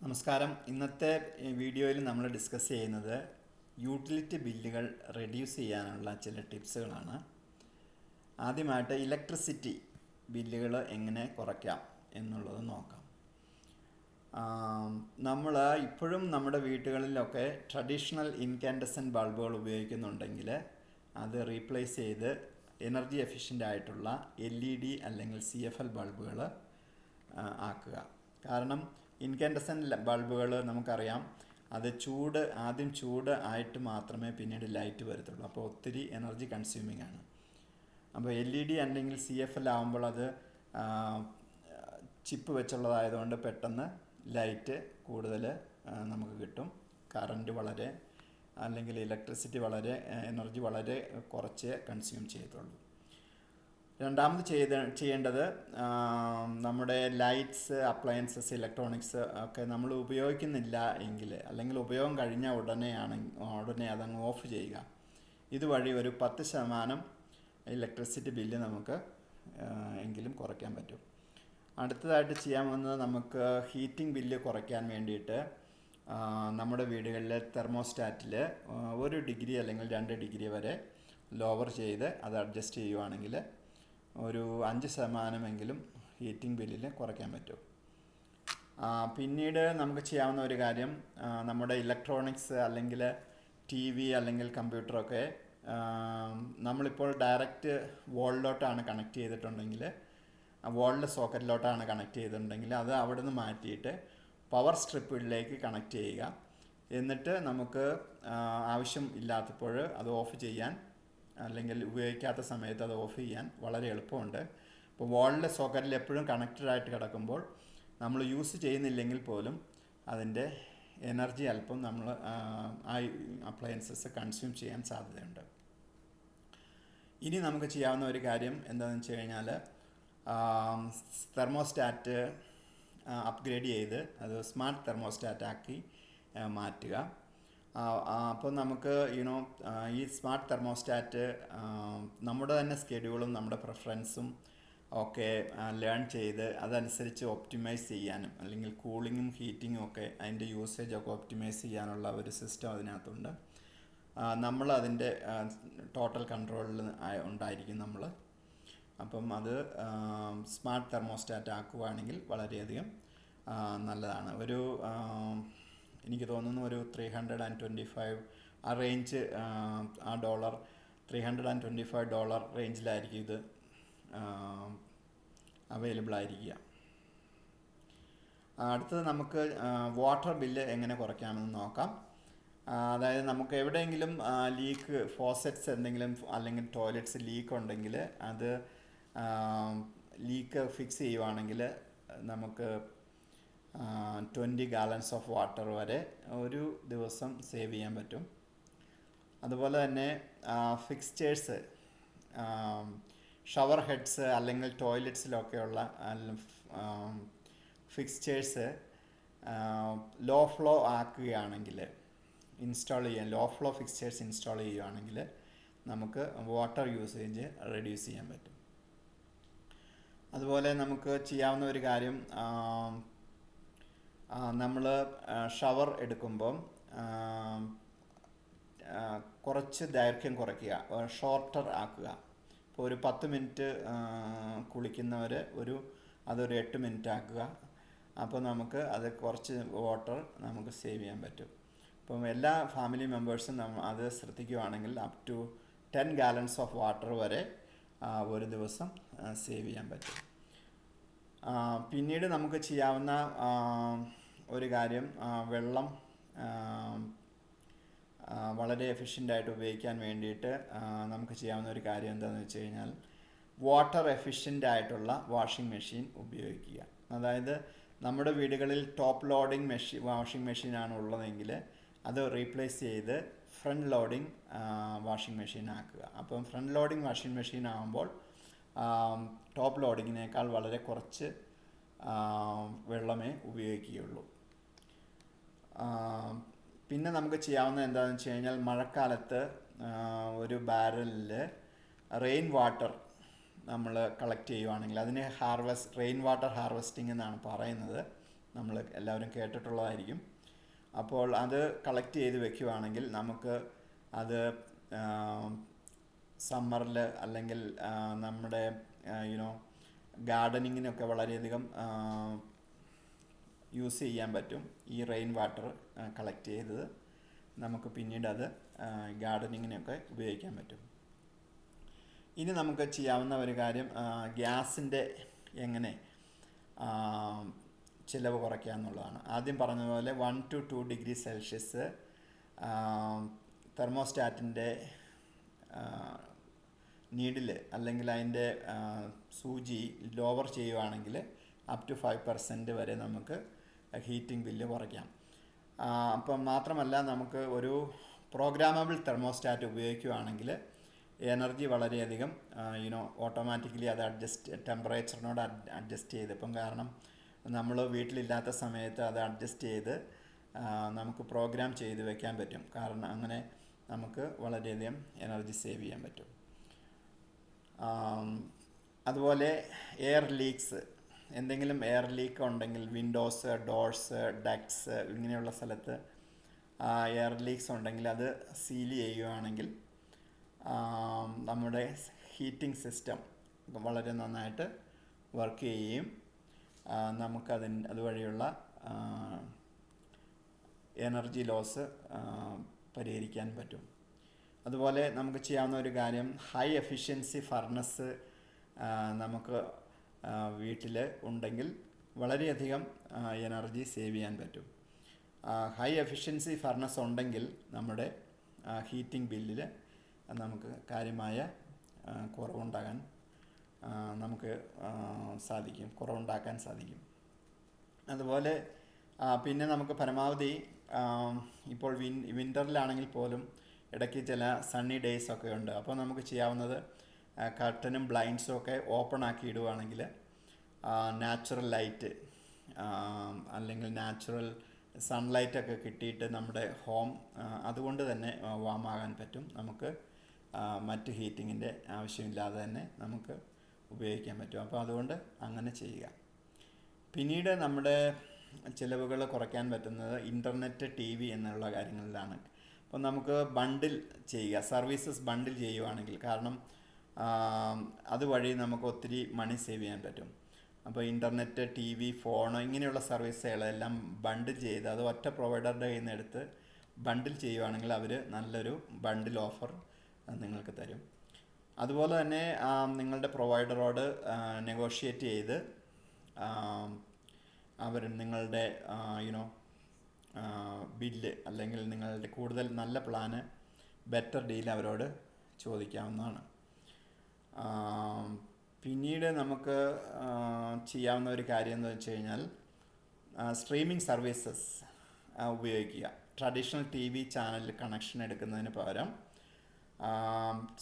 നമസ്കാരം. ഇന്നത്തെ വീഡിയോയിൽ നമ്മൾ ഡിസ്കസ് ചെയ്യുന്നത് യൂട്ടിലിറ്റി ബില്ലുകൾ റെഡ്യൂസ് ചെയ്യാനുള്ള ചില ടിപ്സുകളാണ്. ആദ്യമായിട്ട് ഇലക്ട്രിസിറ്റി ബില്ലുകൾ എങ്ങനെ കുറയ്ക്കാം എന്നുള്ളത് നോക്കാം. നമ്മൾ ഇപ്പോഴും നമ്മുടെ വീടുകളിലൊക്കെ ട്രഡീഷണൽ ഇൻകാൻഡസെൻറ്റ് ബൾബുകൾ ഉപയോഗിക്കുന്നുണ്ടെങ്കിൽ അത് റീപ്ലേസ് ചെയ്ത് എനർജി എഫിഷ്യൻ്റ് ആയിട്ടുള്ള LED അല്ലെങ്കിൽ CFL ബൾബുകൾ ആക്കുക. കാരണം ഇൻകാൻഡസെൻറ്റ് ബൾബുകൾ നമുക്കറിയാം, അത് ആദ്യം ചൂട് ആയിട്ട് മാത്രമേ പിന്നീട് ലൈറ്റ് വരത്തുള്ളൂ. അപ്പോൾ ഒത്തിരി എനർജി കൺസ്യൂമിംഗ് ആണ്. അപ്പോൾ LED അല്ലെങ്കിൽ CFL ആകുമ്പോൾ അത് ചിപ്പ് വെച്ചുള്ളതായതുകൊണ്ട് പെട്ടെന്ന് ലൈറ്റ് കൂടുതൽ നമുക്ക് കിട്ടും. കറണ്ട് വളരെ അല്ലെങ്കിൽ ഇലക്ട്രിസിറ്റി എനർജി വളരെ കുറച്ച് കൺസ്യൂം ചെയ്യത്തുള്ളൂ. രണ്ടാമത് ചെയ്യേണ്ടത് നമ്മുടെ ലൈറ്റ്സ്, അപ്ലയൻസസ്, ഇലക്ട്രോണിക്സ് ഒക്കെ നമ്മൾ ഉപയോഗിക്കുന്നില്ല എങ്കിൽ, അല്ലെങ്കിൽ ഉപയോഗം കഴിഞ്ഞ ഉടനെ അതങ്ങ് ഓഫ് ചെയ്യുക. ഇതുവഴി ഒരു 10% ഇലക്ട്രിസിറ്റി ബില്ല് നമുക്ക് എങ്കിലും കുറയ്ക്കാൻ പറ്റും. അടുത്തതായിട്ട് ചെയ്യാവുന്നത്, നമുക്ക് ഹീറ്റിംഗ് ബില്ല് കുറയ്ക്കാൻ വേണ്ടിയിട്ട് നമ്മുടെ വീടുകളിലെ തെർമോസ്റ്റാറ്റിൽ 1 ഡിഗ്രി അല്ലെങ്കിൽ 2 ഡിഗ്രി വരെ ലോവർ ചെയ്ത് അത് അഡ്ജസ്റ്റ് ചെയ്യുവാണെങ്കിൽ ഒരു 5% ഹീറ്റിംഗ് ബില്ലിൽ കുറയ്ക്കാൻ പറ്റും. പിന്നീട് നമുക്ക് ചെയ്യാവുന്ന ഒരു കാര്യം, നമ്മുടെ ഇലക്ട്രോണിക്സ് അല്ലെങ്കിൽ TV അല്ലെങ്കിൽ കമ്പ്യൂട്ടറൊക്കെ നമ്മളിപ്പോൾ ഡയറക്റ്റ് വാളിലോട്ടാണ് കണക്ട് ചെയ്തിട്ടുണ്ടെങ്കിൽ, വാളിലെ സോക്കറ്റിലോട്ടാണ് കണക്ട് ചെയ്തിട്ടുണ്ടെങ്കിൽ അത് അവിടെ നിന്ന് മാറ്റിയിട്ട് പവർ സ്ട്രിപ്പിലേക്ക് കണക്ട് ചെയ്യുക. എന്നിട്ട് നമുക്ക് ആവശ്യം ഇല്ലാത്തപ്പോൾ അത് ഓഫ് ചെയ്യാൻ, അല്ലെങ്കിൽ ഉപയോഗിക്കാത്ത സമയത്ത് അത് ഓഫ് ചെയ്യാൻ വളരെ എളുപ്പമുണ്ട്. ഇപ്പോൾ വാളിലെ സോക്കറ്റിൽ എപ്പോഴും കണക്റ്റഡായിട്ട് കിടക്കുമ്പോൾ നമ്മൾ യൂസ് ചെയ്യുന്നില്ലെങ്കിൽ പോലും അതിൻ്റെ എനർജി അല്പം നമ്മൾ ആ അപ്ലയൻസസ് കൺസ്യൂം ചെയ്യാൻ സാധ്യതയുണ്ട്. ഇനി നമുക്ക് ചെയ്യാവുന്ന ഒരു കാര്യം എന്താണെന്ന് വെച്ച് കഴിഞ്ഞാൽ, തെർമോസ്റ്റാറ്റ് അപ്ഗ്രേഡ് ചെയ്ത് അത് സ്മാർട്ട് തെർമോസ്റ്റാറ്റ് ആക്കി മാറ്റുക. അപ്പോൾ നമുക്ക് ഈ സ്മാർട്ട് തെർമോസ്റ്റാറ്റ് നമ്മുടെ തന്നെ സ്കെഡ്യൂളും നമ്മുടെ പ്രിഫറൻസും ഒക്കെ ലേൺ ചെയ്ത് അതനുസരിച്ച് ഒപ്റ്റിമൈസ് ചെയ്യാനും, അല്ലെങ്കിൽ കൂളിങ്ങും ഹീറ്റിങ്ങും ഒക്കെ അതിൻ്റെ യൂസേജൊക്കെ ഒപ്റ്റിമൈസ് ചെയ്യാനുള്ള ഒരു സിസ്റ്റം അതിനകത്തുണ്ട്. നമ്മൾ അതിൻ്റെ ടോട്ടൽ കൺട്രോളിൽ ഉണ്ടായിരിക്കും നമ്മൾ. അപ്പം അത് സ്മാർട്ട് തെർമോസ്റ്റാറ്റ് ആക്കുകയാണെങ്കിൽ വളരെയധികം നല്ലതാണ്. എനിക്ക് തോന്നുന്നു ഒരു $325 ആ റേഞ്ച്, ആ ഡോളർ $325 റേഞ്ചിലായിരിക്കും ഇത് അവൈലബിൾ ആയിരിക്കുക. അടുത്തത് നമുക്ക് വാട്ടർ ബില്ല് എങ്ങനെ കുറയ്ക്കാമെന്ന് നോക്കാം. അതായത് നമുക്ക് എവിടെയെങ്കിലും ലീക്ക്, ഫോസറ്റ്സ് എന്തെങ്കിലും അല്ലെങ്കിൽ ടോയ്ലറ്റ്സ് ലീക്ക് ഉണ്ടെങ്കിൽ അത് ലീക്ക് ഫിക്സ് ചെയ്യുവാണെങ്കിൽ നമുക്ക് 20 gallons ഓഫ് വാട്ടർ വരെ ഒരു ദിവസം സേവ് ചെയ്യാൻ പറ്റും. അതുപോലെ തന്നെ ഫിക്സ്ചേഴ്സ്, ഷവർ ഹെഡ്സ് അല്ലെങ്കിൽ ടോയ്ലറ്റ്സിലൊക്കെയുള്ള ഫിക്സ്ചേഴ്സ് ലോ ഫ്ലോ ആക്കുകയാണെങ്കിൽ, ലോ ഫ്ലോ ഫിക്സ്ചേഴ്സ് ഇൻസ്റ്റാൾ ചെയ്യുകയാണെങ്കിൽ നമുക്ക് വാട്ടർ യൂസേജ് റെഡ്യൂസ് ചെയ്യാൻ പറ്റും. അതുപോലെ നമുക്ക് ചെയ്യാവുന്ന ഒരു കാര്യം, നമ്മൾ ഷവർ എടുക്കുമ്പം കുറച്ച് ദൈർഘ്യം കുറയ്ക്കുക, ഷോർട്ടർ ആക്കുക. ഇപ്പോൾ ഒരു 10 മിനിറ്റ് കുളിക്കുന്നവർ അതൊരു 8 മിനിറ്റ് ആക്കുക. അപ്പോൾ നമുക്ക് അത് കുറച്ച് വാട്ടർ നമുക്ക് സേവ് ചെയ്യാൻ പറ്റും. അപ്പം എല്ലാ ഫാമിലി മെമ്പേഴ്സും അത് ശ്രദ്ധിക്കുകയാണെങ്കിൽ up to 10 gallons of water വരെ ഒരു ദിവസം സേവ് ചെയ്യാൻ പറ്റും. പിന്നീട് നമുക്ക് ചെയ്യാവുന്ന ഒരു കാര്യം, വെള്ളം വളരെ എഫിഷ്യൻ്റായിട്ട് ഉപയോഗിക്കാൻ വേണ്ടിയിട്ട് നമുക്ക് ചെയ്യാവുന്ന ഒരു കാര്യം എന്താണെന്ന് വെച്ച് കഴിഞ്ഞാൽ, വാട്ടർ എഫിഷ്യൻ്റ് ആയിട്ടുള്ള വാഷിംഗ് മെഷീൻ ഉപയോഗിക്കുക. അതായത് നമ്മുടെ വീടുകളിൽ ടോപ്പ് ലോഡിംഗ് വാഷിംഗ് മെഷീനാണ് ഉള്ളതെങ്കിൽ അത് റീപ്ലേസ് ചെയ്ത് ഫ്രണ്ട് ലോഡിംഗ് വാഷിംഗ് മെഷീൻ ആക്കുക. അപ്പം ഫ്രണ്ട് ലോഡിംഗ് വാഷിംഗ് മെഷീൻ ആകുമ്പോൾ ടോപ്പ് ലോഡിങ്ങിനേക്കാൾ വളരെ കുറച്ച് വെള്ളമേ ഉപയോഗിക്കുകയുള്ളൂ. പിന്നെ നമുക്ക് ചെയ്യാവുന്ന എന്താണെന്ന് വെച്ച് കഴിഞ്ഞാൽ, മഴക്കാലത്ത് ഒരു ബാരലിൽ റെയിൻ വാട്ടർ നമ്മൾ കളക്ട് ചെയ്യുവാണെങ്കിൽ അതിന് റെയിൻ വാട്ടർ ഹാർവെസ്റ്റിംഗ് എന്നാണ് പറയുന്നത്. നമ്മൾ എല്ലാവരും കേട്ടിട്ടുള്ളതായിരിക്കും. അപ്പോൾ അത് കളക്ട് ചെയ്ത് വെക്കുകയാണെങ്കിൽ നമുക്ക് അത് സമ്മറിൽ അല്ലെങ്കിൽ നമ്മുടെ യുനോ ഗാർഡനിങ്ങിനൊക്കെ വളരെയധികം യൂസ് ചെയ്യാൻ പറ്റും. ഈ റെയിൻ വാട്ടർ കളക്ട് ചെയ്തത് നമുക്ക് പിന്നീട് അത് ഗാർഡനിങ്ങിനൊക്കെ ഉപയോഗിക്കാൻ പറ്റും. ഇനി നമുക്ക് ചെയ്യാവുന്ന ഒരു കാര്യം ഗ്യാസിൻ്റെ എങ്ങനെ ചിലവ് കുറയ്ക്കുക എന്നുള്ളതാണ്. ആദ്യം പറഞ്ഞതുപോലെ 1 to 2 ഡിഗ്രി സെൽഷ്യസ് തെർമോസ്റ്റാറ്റിൻ്റെ നീഡിൽ അല്ലെങ്കിൽ അതിൻ്റെ സൂചി ലോവർ ചെയ്യുകയാണെങ്കിൽ അപ് ടു 5% വരെ നമുക്ക് ഹീറ്റിംഗ് ബില്ല് കുറയ്ക്കാം. അപ്പം മാത്രമല്ല, നമുക്ക് ഒരു പ്രോഗ്രാമബിൾ തെർമോസ്റ്റാറ്റ് ഉപയോഗിക്കുകയാണെങ്കിൽ എനർജി വളരെയധികം ഓട്ടോമാറ്റിക്കലി അത് ടെമ്പറേച്ചറിനോട് അഡ്ജസ്റ്റ് ചെയ്ത്, ഇപ്പം കാരണം നമ്മൾ വീട്ടിലില്ലാത്ത സമയത്ത് അത് അഡ്ജസ്റ്റ് ചെയ്ത് നമുക്ക് പ്രോഗ്രാം ചെയ്ത് വെക്കാൻ പറ്റും. കാരണം അങ്ങനെ നമുക്ക് വളരെയധികം എനർജി സേവ് ചെയ്യാൻ പറ്റും. അതുപോലെ എയർ ലീക്സ്, എന്തെങ്കിലും എയർ ലീക്ക് ഉണ്ടെങ്കിൽ വിൻഡോസ്, ഡോർസ്, ഡക്ട്സ് ഇങ്ങനെയുള്ള സ്ഥലത്ത് എയർ ലീക്സ് ഉണ്ടെങ്കിൽ അത് സീൽ ചെയ്യുകയാണെങ്കിൽ നമ്മുടെ ഹീറ്റിംഗ് സിസ്റ്റം വളരെ നന്നായിട്ട് വർക്ക് ചെയ്യുകയും അതുവഴിയുള്ള എനർജി ലോസ് പരിഹരിക്കാൻ പറ്റും. അതുപോലെ നമുക്ക് ചെയ്യാവുന്ന ഒരു കാര്യം, ഹൈ എഫിഷ്യൻസി ഫർണസ് നമുക്ക് വീട്ടിൽ ഉണ്ടെങ്കിൽ വളരെയധികം എനർജി സേവ് ചെയ്യാൻ പറ്റും. ഹൈ എഫിഷ്യൻസി ഫർണസ് ഉണ്ടെങ്കിൽ നമ്മുടെ ഹീറ്റിംഗ് ബില്ലിൽ നമുക്ക് കാര്യമായ കുറവുണ്ടാക്കാൻ സാധിക്കും. അതുപോലെ പിന്നെ നമുക്ക് പരമാവധി ഇപ്പോൾ വിൻ്ററിലാണെങ്കിൽ പോലും ഇടയ്ക്ക് ചില സണ്ണി ഡേയ്സ് ഒക്കെ ഉണ്ട്. അപ്പോൾ നമുക്ക് ചെയ്യാവുന്നത് കർട്ടനും ബ്ലൈൻഡ്സും ഒക്കെ ഓപ്പൺ ആക്കി ഇടുകയാണെങ്കിൽ നാച്ചുറൽ ലൈറ്റ് അല്ലെങ്കിൽ നാച്ചുറൽ സൺലൈറ്റൊക്കെ കിട്ടിയിട്ട് നമ്മുടെ ഹോം അതുകൊണ്ട് തന്നെ വാമാകാൻ പറ്റും. നമുക്ക് മറ്റ് ഹീറ്റിങ്ങിൻ്റെ ആവശ്യമില്ലാതെ തന്നെ നമുക്ക് ഉപയോഗിക്കാൻ പറ്റും. അപ്പോൾ അതുകൊണ്ട് അങ്ങനെ ചെയ്യുക. പിന്നീട് നമ്മുടെ ചിലവുകൾ കുറയ്ക്കാൻ പറ്റുന്നത് ഇൻ്റർനെറ്റ്, TV എന്നുള്ള കാര്യങ്ങളിലാണ്. അപ്പോൾ നമുക്ക് ബണ്ടിൽ ചെയ്യുക, സർവീസസ് ബണ്ടിൽ ചെയ്യുകയാണെങ്കിൽ, കാരണം അതുവഴി നമുക്ക് ഒത്തിരി മണി സേവ് ചെയ്യാൻ പറ്റും. അപ്പോൾ ഇൻ്റർനെറ്റ്, TV, ഫോൺ ഇങ്ങനെയുള്ള സർവീസുകളെല്ലാം ബണ്ടിൽ ചെയ്ത് അത് ഒറ്റ പ്രൊവൈഡറുടെ കയ്യിൽ നിന്ന് എടുത്ത് ബണ്ടിൽ ചെയ്യുകയാണെങ്കിൽ അവർ നല്ലൊരു ബണ്ടിൽ ഓഫർ നിങ്ങൾക്ക് തരും. അതുപോലെ തന്നെ നിങ്ങളുടെ പ്രൊവൈഡറോട് നെഗോഷിയേറ്റ് ചെയ്ത് അവർ നിങ്ങളുടെ ബില്ല് അല്ലെങ്കിൽ നിങ്ങളുടെ കൂടുതൽ നല്ല പ്ലാന്, ബെറ്റർ ഡീൽ അവരോട് ചോദിക്കാവുന്നതാണ്. പിന്നീട് നമുക്ക് ചെയ്യാവുന്ന ഒരു കാര്യം എന്ന് വെച്ച് കഴിഞ്ഞാൽ സ്ട്രീമിംഗ് സർവീസസ് ഉപയോഗിക്കുക. ട്രഡീഷണൽ TV ചാനലിൽ കണക്ഷൻ എടുക്കുന്നതിന് പകരം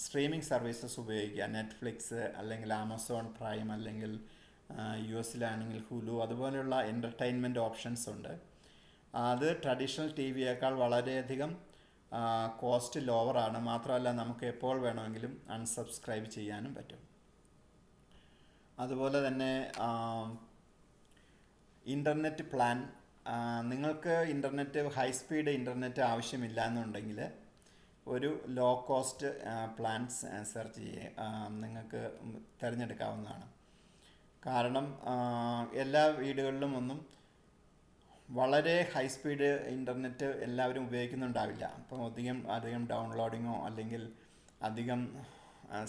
സ്ട്രീമിംഗ് സർവീസസ് ഉപയോഗിക്കുക. നെറ്റ്ഫ്ലിക്സ് അല്ലെങ്കിൽ ആമസോൺ പ്രൈം അല്ലെങ്കിൽ US-ലാണെങ്കിൽ ഹുലു, അതുപോലെയുള്ള എൻ്റർടൈൻമെൻറ്റ് ഓപ്ഷൻസ് ഉണ്ട്. അത് ട്രഡീഷണൽ TVയേക്കാൾ വളരെയധികം കോസ്റ്റ് ലോവറാണ്. മാത്രമല്ല നമുക്ക് എപ്പോൾ വേണമെങ്കിലും അൺസബ്സ്ക്രൈബ് ചെയ്യാനും പറ്റും. അതുപോലെ തന്നെ ഇൻ്റർനെറ്റ് പ്ലാൻ, നിങ്ങൾക്ക് ഹൈ സ്പീഡ് ഇൻ്റർനെറ്റ് ആവശ്യമില്ല എന്നുണ്ടെങ്കിൽ ഒരു ലോ കോസ്റ്റ് പ്ലാൻസ് സെർച്ച് നിങ്ങൾക്ക് തിരഞ്ഞെടുക്കാവുന്നതാണ്. കാരണം എല്ലാ വീടുകളിലും ഒന്നും വളരെ ഹൈ സ്പീഡ് ഇൻ്റർനെറ്റ് എല്ലാവരും ഉപയോഗിക്കുന്നുണ്ടാവില്ല. അപ്പം അധികം ഡൗൺലോഡിങ്ങോ അല്ലെങ്കിൽ അധികം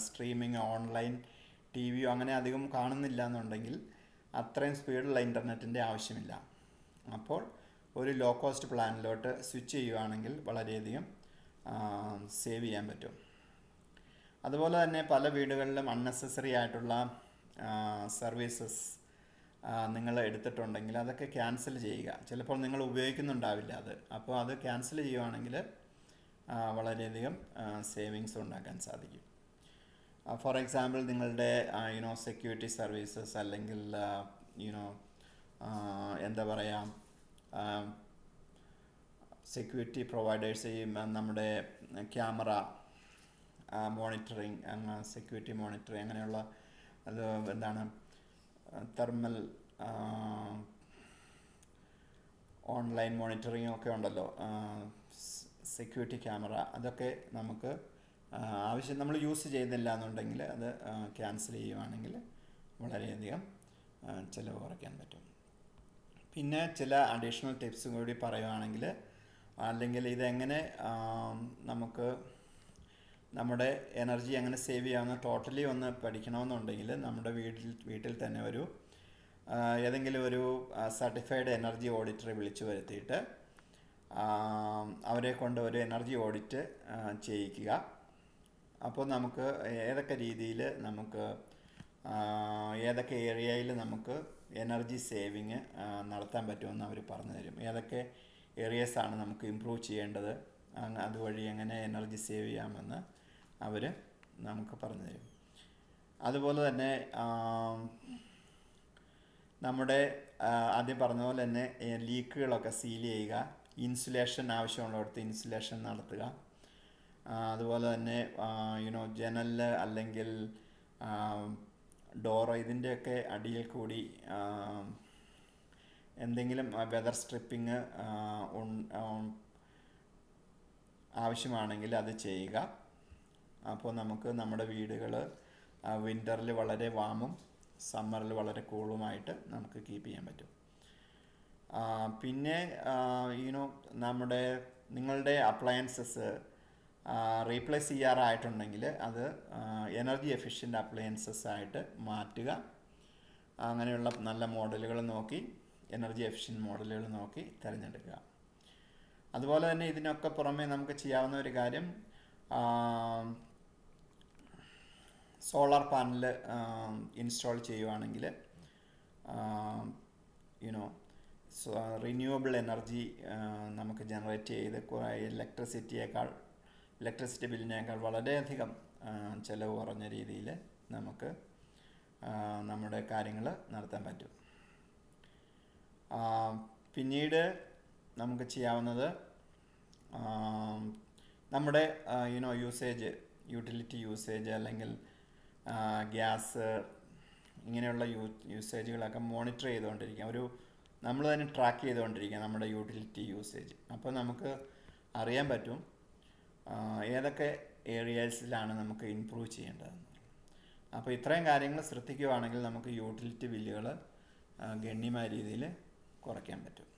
സ്ട്രീമിങ്ങോ ഓൺലൈൻ TVയോ അങ്ങനെ അധികം കാണുന്നില്ല എന്നുണ്ടെങ്കിൽ അത്രയും സ്പീഡുള്ള ഇൻ്റർനെറ്റിൻ്റെ ആവശ്യമില്ല. അപ്പോൾ ഒരു ലോ കോസ്റ്റ് പ്ലാനിലോട്ട് സ്വിച്ച് ചെയ്യുകയാണെങ്കിൽ വളരെയധികം സേവ് ചെയ്യാൻ പറ്റും. അതുപോലെ തന്നെ പല വീടുകളിലും അൺനെസസറി ആയിട്ടുള്ള സർവീസസ് നിങ്ങൾ എടുത്തിട്ടുണ്ടെങ്കിൽ അതൊക്കെ ക്യാൻസൽ ചെയ്യുക. ചിലപ്പോൾ നിങ്ങൾ ഉപയോഗിക്കുന്നുണ്ടാവില്ല അത്. അപ്പോൾ അത് ക്യാൻസൽ ചെയ്യുകയാണെങ്കിൽ വളരെയധികം സേവിങ്സ് ഉണ്ടാക്കാൻ സാധിക്കും. ഫോർ എക്സാമ്പിൾ, നിങ്ങളുടെ സെക്യൂരിറ്റി സർവീസസ് അല്ലെങ്കിൽ എന്താ പറയുക, സെക്യൂരിറ്റി പ്രൊവൈഡേഴ്സ്, നമ്മുടെ ക്യാമറ മോണിറ്ററിങ്, സെക്യൂരിറ്റി മോണിറ്ററിങ് അങ്ങനെയുള്ള തെർമൽ ഓൺലൈൻ മോണിറ്ററിംഗ് ഒക്കെ ഉണ്ടല്ലോ, സെക്യൂരിറ്റി ക്യാമറ, അതൊക്കെ നമുക്ക് ആവശ്യം നമ്മൾ യൂസ് ചെയ്യുന്നില്ല എന്നുണ്ടെങ്കിൽ അത് ക്യാൻസൽ ചെയ്യുവാണെങ്കിൽ വളരെയധികം ചിലവ് കുറയ്ക്കാൻ പറ്റും. പിന്നെ ചില അഡീഷണൽ ടിപ്സ് കൂടി പറയുവാണെങ്കിൽ, അല്ലെങ്കിൽ ഇതെങ്ങനെ നമുക്ക് നമ്മുടെ എനർജി എങ്ങനെ സേവ് ചെയ്യാമെന്ന് ടോട്ടലി ഒന്ന് പഠിക്കണമെന്നുണ്ടെങ്കിൽ നമ്മുടെ വീട്ടിൽ തന്നെ ഒരു ഏതെങ്കിലും ഒരു സർട്ടിഫൈഡ് എനർജി ഓഡിറ്ററെ വിളിച്ചു വരുത്തിയിട്ട് അവരെ കൊണ്ട് ഒരു എനർജി ഓഡിറ്റ് ചെയ്യിക്കുക. അപ്പോൾ നമുക്ക് ഏതൊക്കെ രീതിയിൽ നമുക്ക് ഏതൊക്കെ ഏരിയയിൽ നമുക്ക് എനർജി സേവിങ് നടത്താൻ പറ്റുമെന്ന് അവർ പറഞ്ഞു തരും. ഏതൊക്കെ ഏരിയസാണ് നമുക്ക് ഇമ്പ്രൂവ് ചെയ്യേണ്ടത്, അതുവഴി എങ്ങനെ എനർജി സേവ് ചെയ്യാമെന്ന് അവർ നമുക്ക് പറഞ്ഞു തരും. അതുപോലെ തന്നെ നമ്മുടെ ആദ്യം പറഞ്ഞ പോലെ തന്നെ ലീക്കുകളൊക്കെ സീൽ ചെയ്യുക, ഇൻസുലേഷൻ ആവശ്യമുള്ളിടത്ത് ഇൻസുലേഷൻ നടത്തുക. അതുപോലെ തന്നെ ജനല് അല്ലെങ്കിൽ ഡോറ് ഇതിൻ്റെയൊക്കെ അടിയിൽ കൂടി എന്തെങ്കിലും വെതർ സ്ട്രിപ്പിങ് ആവശ്യമാണെങ്കിൽ അത് ചെയ്യുക. അപ്പോൾ നമുക്ക് നമ്മുടെ വീടുകൾ വിൻ്ററിൽ വളരെ വാമും സമ്മറിൽ വളരെ കൂളുമായിട്ട് നമുക്ക് കീപ്പ് ചെയ്യാൻ പറ്റും. പിന്നെ നിങ്ങളുടെ അപ്ലയൻസസ് റീപ്ലേസ് ചെയ്യാറായിട്ടുണ്ടെങ്കിൽ അത് എനർജി എഫിഷ്യൻ്റ് അപ്ലയൻസസ് ആയിട്ട് മാറ്റുക. അങ്ങനെയുള്ള നല്ല മോഡലുകൾ നോക്കി, എനർജി എഫിഷ്യൻ്റ് മോഡലുകൾ നോക്കി തിരഞ്ഞെടുക്കുക. അതുപോലെ തന്നെ ഇതിനൊക്കെ പുറമെ നമുക്ക് ചെയ്യാവുന്ന ഒരു കാര്യം, സോളാർ പാനൽ ഇൻസ്റ്റാൾ ചെയ്യുവാണെങ്കിൽ റിന്യൂവബിൾ എനർജി നമുക്ക് ജനറേറ്റ് ചെയ്ത് ഇലക്ട്രിസിറ്റി ബില്ലിനേക്കാൾ വളരെയധികം ചിലവ് കുറഞ്ഞ രീതിയിൽ നമുക്ക് നമ്മുടെ കാര്യങ്ങൾ നടത്താൻ പറ്റും. പിന്നീട് നമുക്ക് ചെയ്യാവുന്നത് നമ്മുടെ യൂട്ടിലിറ്റി യൂസേജ് അല്ലെങ്കിൽ ഗ്യാസ് ഇങ്ങനെയുള്ള യൂസേജുകളൊക്കെ മോണിറ്റർ ചെയ്തുകൊണ്ടിരിക്കുക. നമ്മൾ തന്നെ ട്രാക്ക് ചെയ്തുകൊണ്ടിരിക്കുക നമ്മുടെ യൂട്ടിലിറ്റി യൂസേജ്. അപ്പോൾ നമുക്ക് അറിയാൻ പറ്റും ഏതൊക്കെ ഏരിയാസിലാണ് നമുക്ക് ഇംപ്രൂവ് ചെയ്യേണ്ടതെന്ന്. അപ്പോൾ ഇത്രയും കാര്യങ്ങൾ ശ്രദ്ധിക്കുകയാണെങ്കിൽ നമുക്ക് യൂട്ടിലിറ്റി ബില്ലുകൾ ഗണ്യമായ രീതിയിൽ കുറയ്ക്കാൻ പറ്റും.